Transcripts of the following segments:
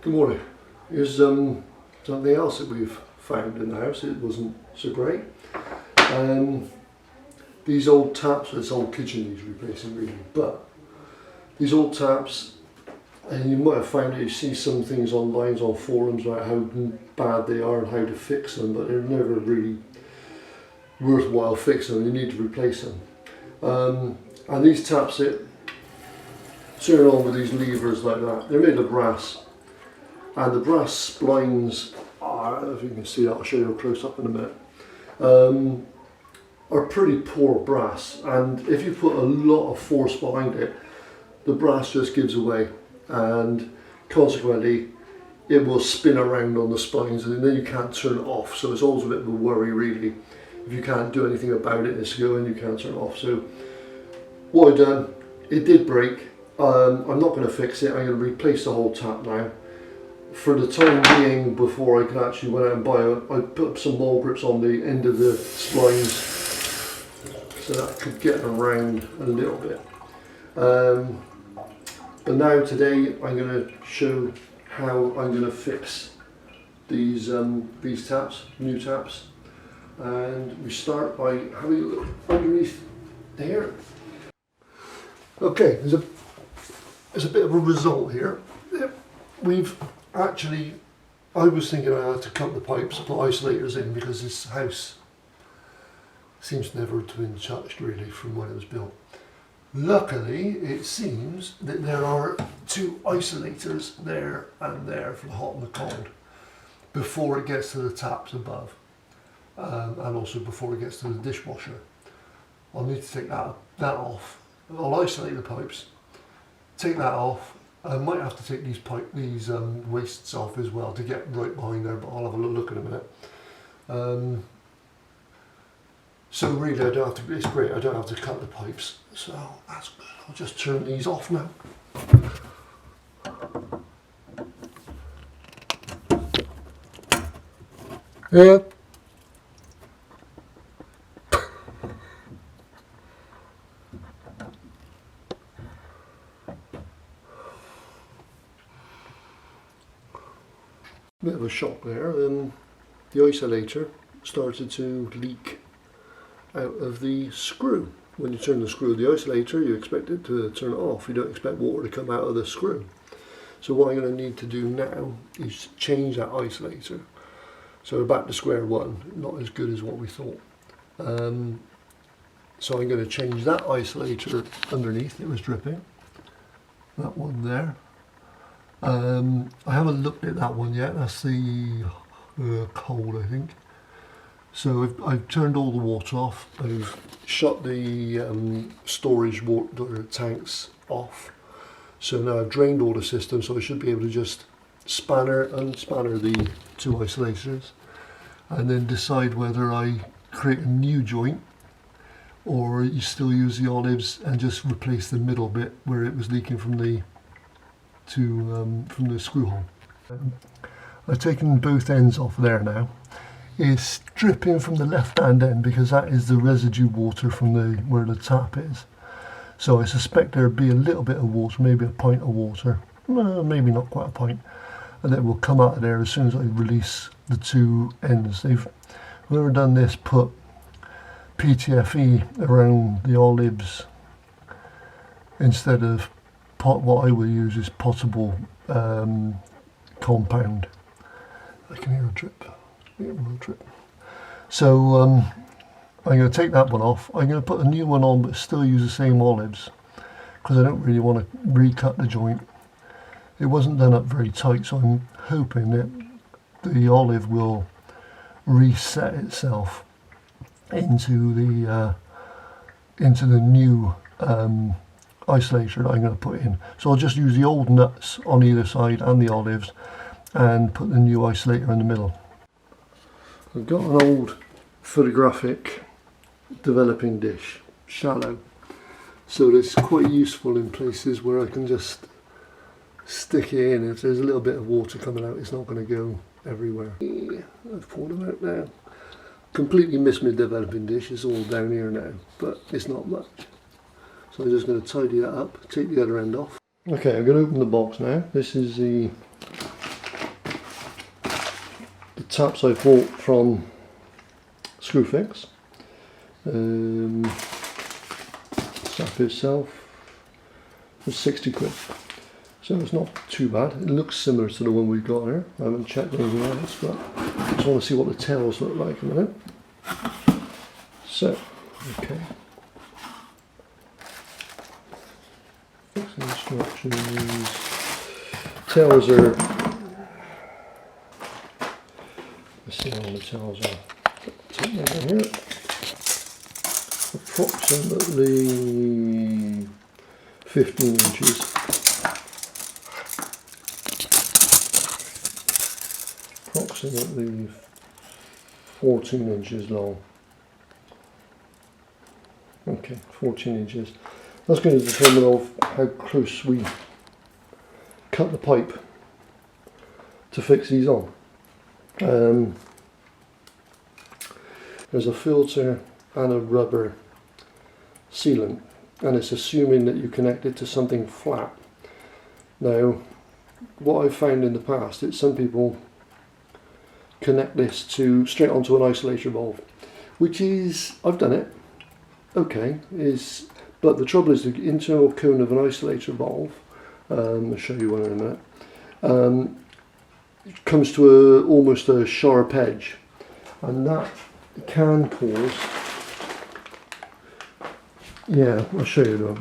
Good morning. Here's something else that we've found in the house. It wasn't so great. These old taps, this old kitchen needs replacing really, but these old taps, and you might have found that you see some things online on forums about how bad they are and how to fix them, but they're never really worthwhile fixing them. You need to replace them. And these taps, it turn on with these levers like that. They're made of brass. And the brass splines are, I don't know if you can see that, I'll show you a close up in a minute, are pretty poor brass, and if you put a lot of force behind it, the brass just gives away, and consequently it will spin around on the spines and then you can't turn it off. So it's always a bit of a worry really. If you can't do anything about it, it's going, you can't turn it off. So what I've done, it did break. I'm not going to fix it, I'm going to replace the whole tap now. For the time being, before I could actually went out and buy it, I put some ball grips on the end of the splines so that I could get around a little bit. But now today I'm going to show how I'm going to fix these taps, new taps, and we start by having a look underneath there. Okay, there's a bit of a result here. We've actually, I was thinking I had to cut the pipes, put isolators in, because this house seems never to have been touched really from when it was built. Luckily, it seems that there are two isolators there and there for the hot and the cold before it gets to the taps above, and also before it gets to the dishwasher. I'll need to take that off. I'll isolate the pipes, take that off. I might have to take these wastes off as well to get right behind there, but I'll have a look in a minute. So really I don't have to, it's great, I don't have to cut the pipes, so that's good. I'll just turn these off now. Yeah. Bit of a shock there, then the isolator started to leak out of the screw. When you turn the screw of the isolator, you expect it to turn it off. You don't expect water to come out of the screw. So what I'm going to need to do now is change that isolator. So we're back to square one, not as good as what we thought. So I'm going to change that isolator underneath. It was dripping. That one there. I haven't looked at that one yet. That's the cold, I think. So I've turned all the water off. I've shut the storage water tanks off. So now I've drained all the systems, so I should be able to just spanner and unspanner the two isolators, and then decide whether I create a new joint or you still use the olives and just replace the middle bit where it was leaking from the screw hole. I've taken both ends off there now. It's dripping from the left hand end because that is the residue water from where the tap is. So I suspect there'll be a little bit of water, maybe a pint of water, maybe not quite a pint, and it will come out of there as soon as I release the two ends. Whoever done this put PTFE around the olives instead of what I will use is potable compound. I can hear a drip. So I'm going to take that one off. I'm going to put a new one on but still use the same olives because I don't really want to recut the joint. It wasn't done up very tight, so I'm hoping that the olive will reset itself into the new isolator that I'm going to put in. So I'll just use the old nuts on either side and the olives and put the new isolator in the middle. I've got an old photographic developing dish, shallow, so it's quite useful in places where I can just stick it in. If there's a little bit of water coming out, it's not going to go everywhere. I've poured them out now. Completely missed my developing dish, it's all down here now, but it's not much. So I'm just going to tidy that up, take the other end off. Okay, I'm going to open the box now. This is the taps I bought from Screwfix. Tap itself was 60 quid. So it's not too bad. It looks similar to the one we got here. I haven't checked anything else, but I just want to see what the tails look like a minute. So, okay. Instructions. Tails are. Let's see how the tails are. Take that down here. Approximately 15 inches. Approximately 14 inches long. Okay, 14 inches. That's going to determine how close we cut the pipe to fix these on. There's a filter and a rubber sealant, and it's assuming that you connect it to something flat. Now, what I've found in the past is some people connect this straight onto an isolator valve, which is, I've done it, okay, but the trouble is the internal cone of an isolator valve, I'll show you one in a minute, comes to almost a sharp edge, and that can cause, yeah, I'll show you that,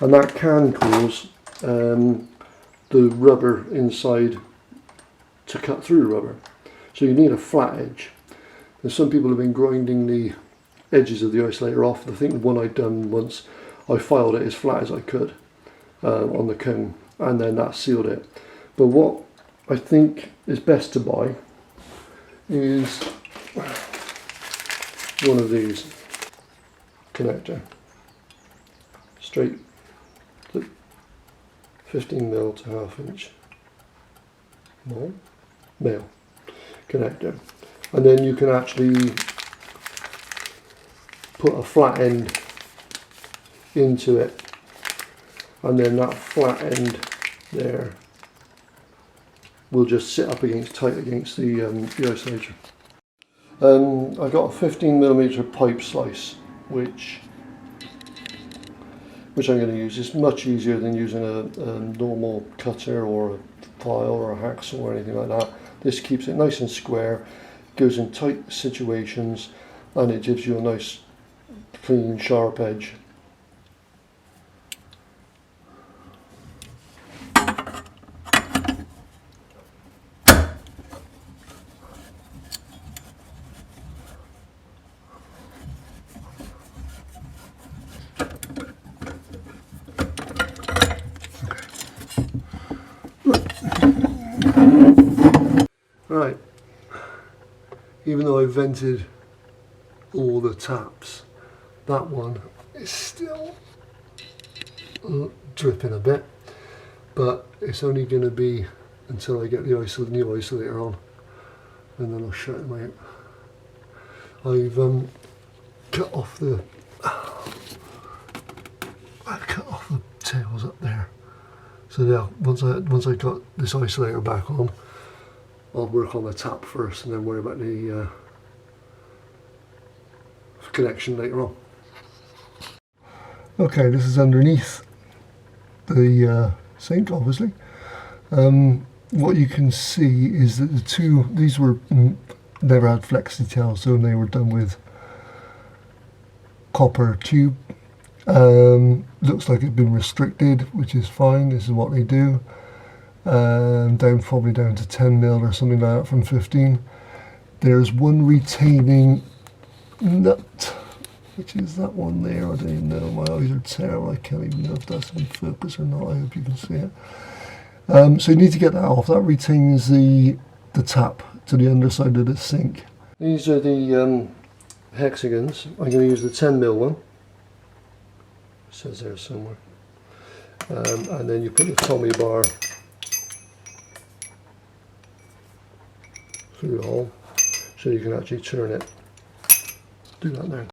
and that can cause the rubber inside to cut through the rubber. So you need a flat edge. And some people have been grinding the edges of the isolator off. I think the one I'd done once, I filed it as flat as I could on the cone, and then that sealed it. But what I think is best to buy is one of these connector, straight 15mm to 1/2 inch male connector, and then you can actually put a flat end into it, and then that flat end there will just sit up tight against the isolator. I got a 15mm pipe slice, which I'm going to use. It's much easier than using a normal cutter or a file or a hacksaw or anything like that. This keeps it nice and square, goes in tight situations, and it gives you a nice clean sharp edge. Right, even though I vented all the taps, that one is still dripping a bit, but it's only going to be until I get the new isolator on, and then I'll shut them out. I've cut off the tails up there, so yeah, once I got this isolator back on, I'll work on the tap first and then worry about the connection later on. Okay, this is underneath the sink, obviously. What you can see is that these were never had flexi tails, so they were done with copper tube. Looks like it's been restricted, which is fine. This is what they do. Probably down to 10mm or something like that from 15. There's one retaining nut, which is that one there. I don't even know, my eyes are terrible, I can't even know if that's in focus or not. I hope you can see it. So you need to get that off. That retains the tap to the underside of the sink. These are the hexagons. I'm going to use the 10mm one. It says there somewhere. And then you put the Tommy bar through the hole, so you can actually turn it. Do that now.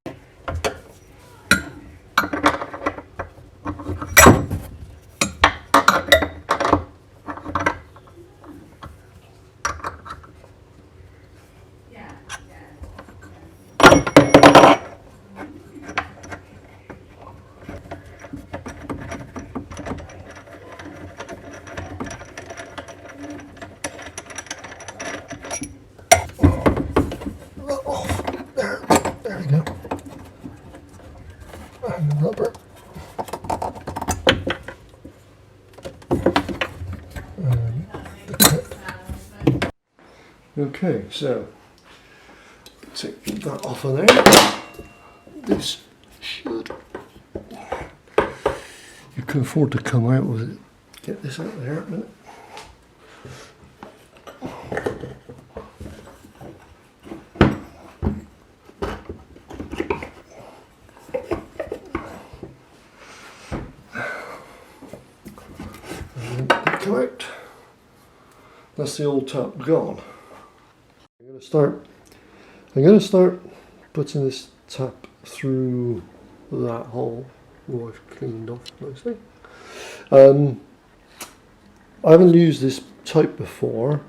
Okay, so take that off of there. This should, you can afford to come out with it. Get this out there a minute. And then come out. That's the old tap gone. I'm going to start putting this tap through that hole where I've cleaned off nicely. I haven't used this type before.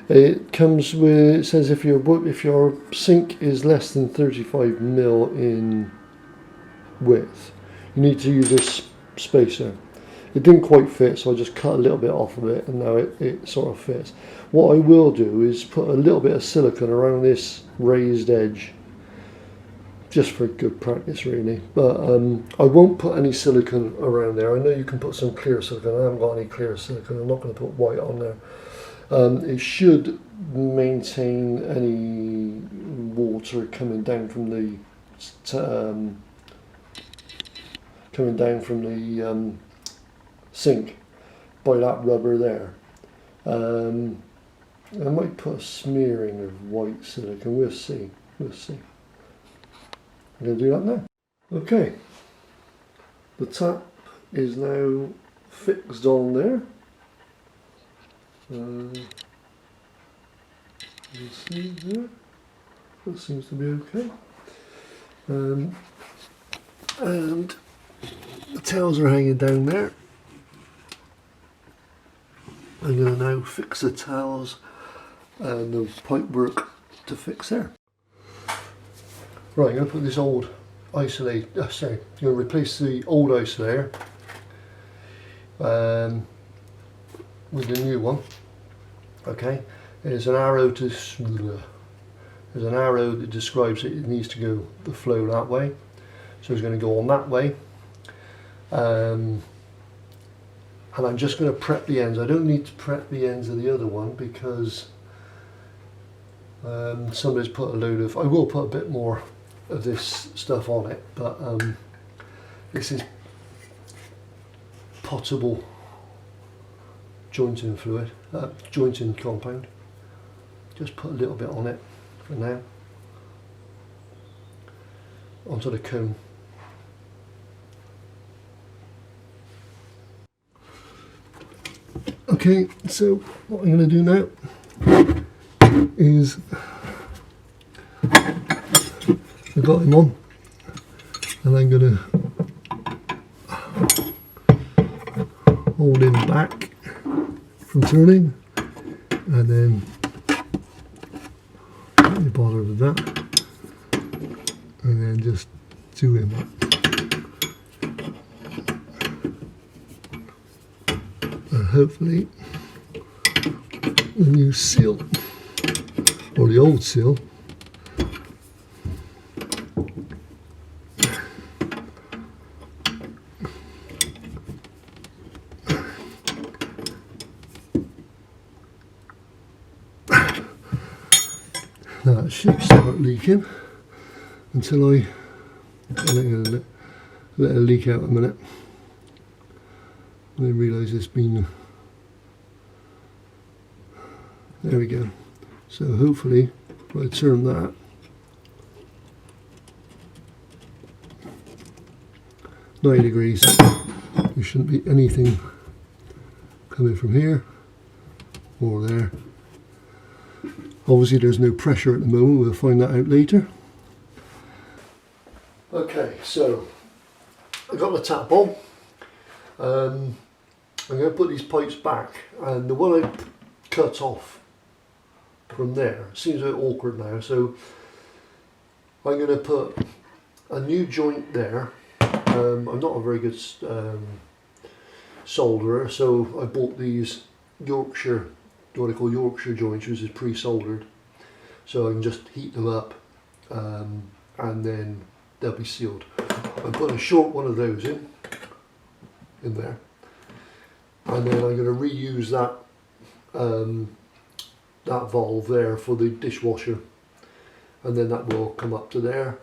It comes with, it says if your sink is less than 35 mil in width, you need to use this spacer. It didn't quite fit, so I just cut a little bit off of it, and now it sort of fits. What I will do is put a little bit of silicone around this raised edge, just for good practice really. But I won't put any silicone around there. I know you can put some clear silicone. I haven't got any clear silicone. I'm not going to put white on there. It should maintain any water coming down from the sink by that rubber there. I might put a smearing of white silicone. We'll see. I'm going to do that now. Okay, the tap is now fixed on there. You see there, that seems to be okay. And the towels are hanging down there. I'm going to now fix the towels and the pipe work to fix there. Right, I'm going to put this old isolator, I'm going to replace the old isolator with the new one. Okay, there's an arrow that describes it needs to go the flow that way, so it's going to go on that way. And I'm just going to prep the ends. I don't need to prep the ends of the other one because somebody's put a load of, I will put a bit more of this stuff on it, but this is potable jointing fluid, jointing compound. Just put a little bit on it for now, onto the cone. Okay, so what I'm going to do now is I've got him on, and I'm going to hold him back from turning, and then don't bother with that, and then just do him up. And hopefully the new seal, or the old seal, that should start leaking until I'm going to let it leak out a minute. I realise it's been, there we go. So hopefully if I turn that, $90 degrees, there shouldn't be anything coming from here or there. Obviously there's no pressure at the moment, we'll find that out later. Okay, so I've got the tap on. I'm going to put these pipes back, and the one I cut off from there seems a bit awkward now, so I'm going to put a new joint there. I'm not a very good solderer, so I bought these Yorkshire, what I call Yorkshire joints, which is pre-soldered, so I can just heat them up and then they'll be sealed. I'm putting a short one of those in there, and then I'm going to reuse that that valve there for the dishwasher, and then that will come up to there,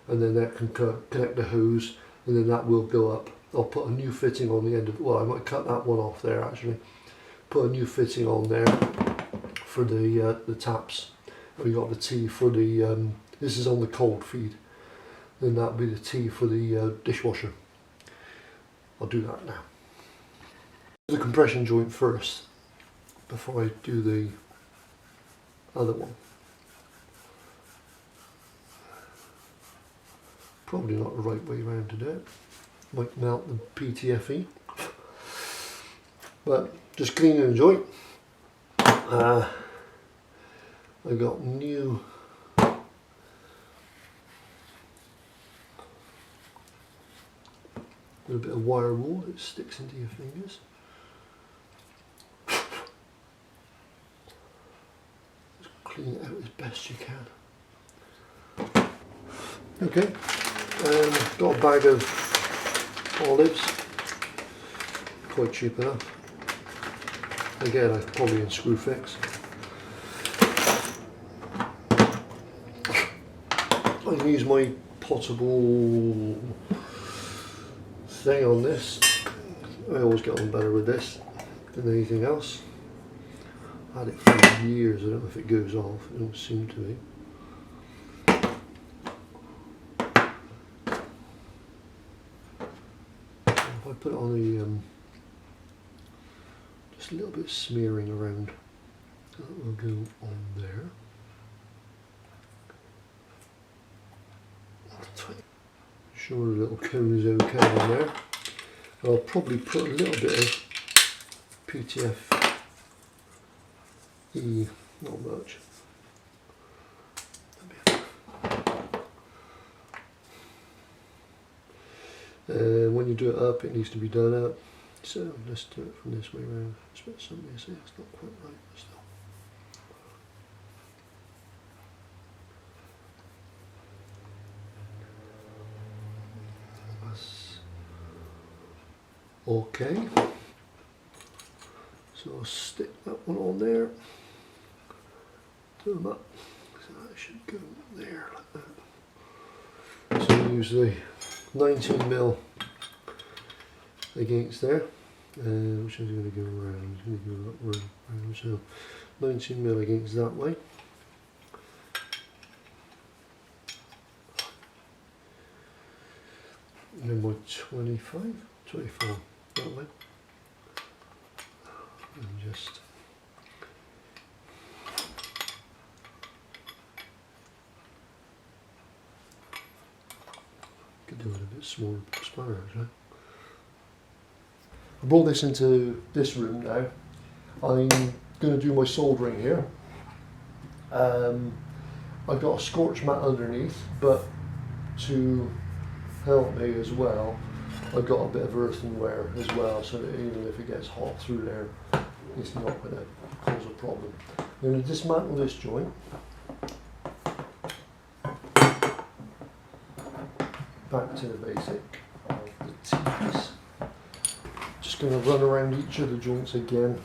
and then that can connect the hose, and then that will go up. I'll put a new fitting on the end of, well, I might cut that one off there actually. Put a new fitting on there for the taps. We got the T for the, this is on the cold feed. Then that'll be the T for the dishwasher. I'll do that now. The compression joint first, before I do the other one. Probably not the right way around to do it. Might melt the PTFE. But just cleaning the joint. I got new little bit of wire wool that sticks into your fingers. Just clean it out as best you can. Okay, got a bag of olives, quite cheap enough. Again, I'm probably in Screwfix. I can use my potable thing on this. I always get on better with this than anything else. I had it for years, I don't know if it goes off, it don't seem to be. If I put it on the, just a little bit of smearing around, that will go on there. Sure the little cone is okay on there. I'll probably put a little bit of PTFE, not much. When you do it up, it needs to be done up. So let's do it from this way around. I expect somebody to say it's not quite right, but still. Okay, so I'll stick that one on there, do them up, so that should go there like that. So I'll use the 19mm against there, which is going to go around, it's going to go around, so 19mm against that way. And then my 24 that way, and just could do it a bit smaller spanner actually. I brought this into this room now. I'm going to do my soldering here. I've got a scorch mat underneath, but to help me as well, I've got a bit of earthenware as well, so that even if it gets hot through there, it's not going to cause a problem. I'm going to dismantle this joint. Back to the basic of the T's. Just going to run around each of the joints again.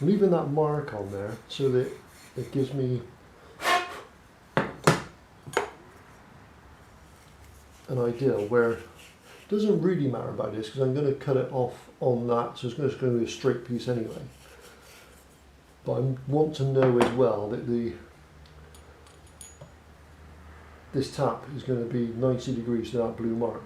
Leaving that mark on there so that it gives me an idea where it doesn't really matter about this because I'm going to cut it off on that, so it's just going to be a straight piece anyway. But I want to know as well that this tap is going to be 90 degrees to that blue mark.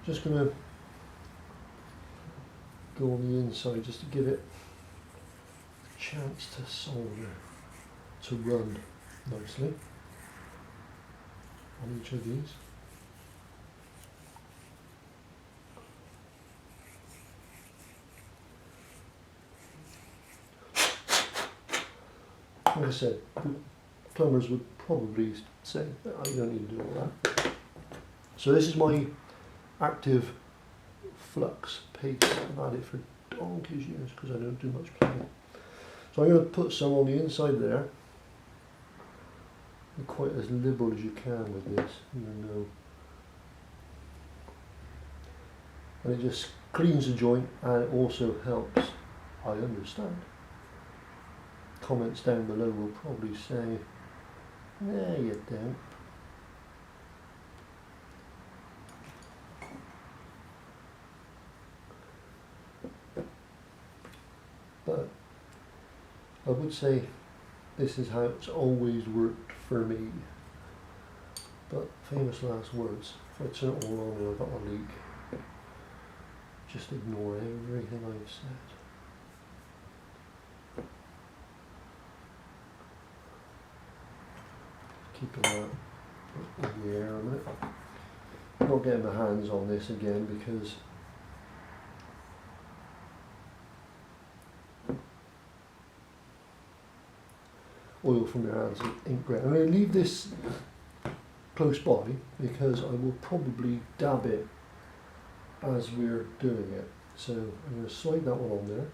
Just going to go on the inside just to give it chance to solder, to run nicely on each of these. Like I said, plumbers would probably say that I don't need to do all that. So this is my active flux paste. I've had it for donkey's years because I don't do much plumbing. So I'm going to put some on the inside there, Be quite as liberal as you can with this, even though, and it just cleans the joint, and it also helps, I understand. Comments down below will probably say, "Nah, you don't." But I would say this is how it's always worked for me. But famous last words. If I turn it all on and I've got a leak, just ignore everything I've said. Keeping that in the air a minute. Not getting my hands on this again because oil from your hands ain't great. I'm going to leave this close by because I will probably dab it as we're doing it. So I'm going to slide that one on there,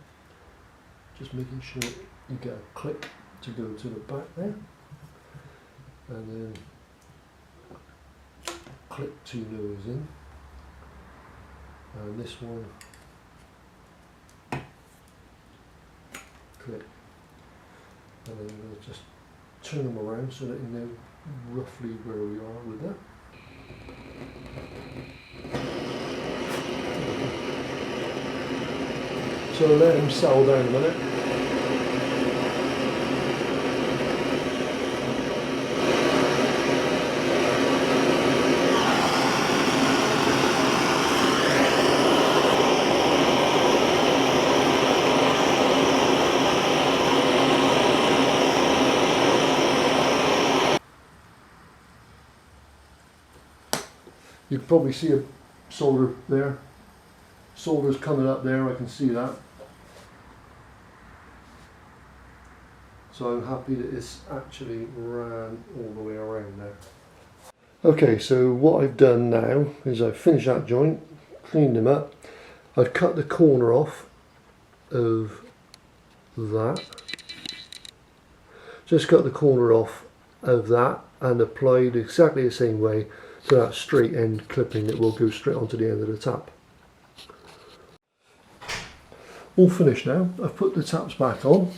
just making sure you get a click to go to the back there, and then clip two nose in, and this one click, and then we'll just turn them around so that you know roughly where we are with that. So let them settle down a minute. You can probably see a solder there. Solder's coming up there, I can see that. So I'm happy that it's actually ran all the way around there. Okay, so what I've done now is I've finished that joint, cleaned them up. I've cut the corner off of that. Just cut the corner off of that and applied exactly the same way to that straight end clipping that will go straight onto the end of the tap. All finished now. I've put the taps back on.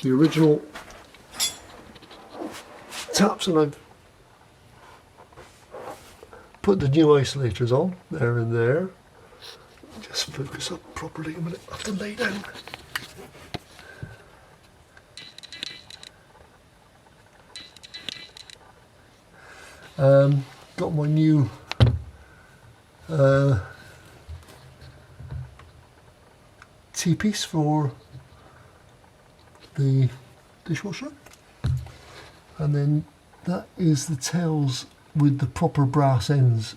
The original taps, and I've put the new isolators on there and there. Just focus up properly a minute. I have to lay down. Got my new T-piece for the dishwasher, and then that is the tails with the proper brass ends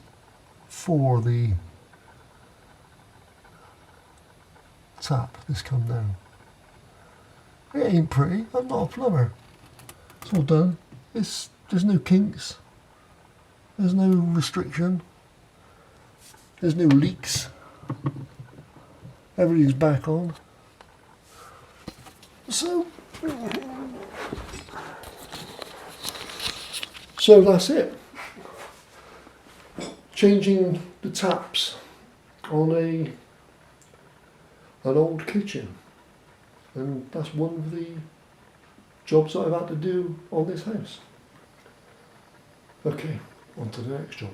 for the tap. This come down. It ain't pretty. I'm not a plumber. It's all done. There's no kinks. There's no restriction. There's no leaks. Everything's back on. So that's it. Changing the taps on an old kitchen, and that's one of the jobs that I've had to do on this house. Okay, on to the next job.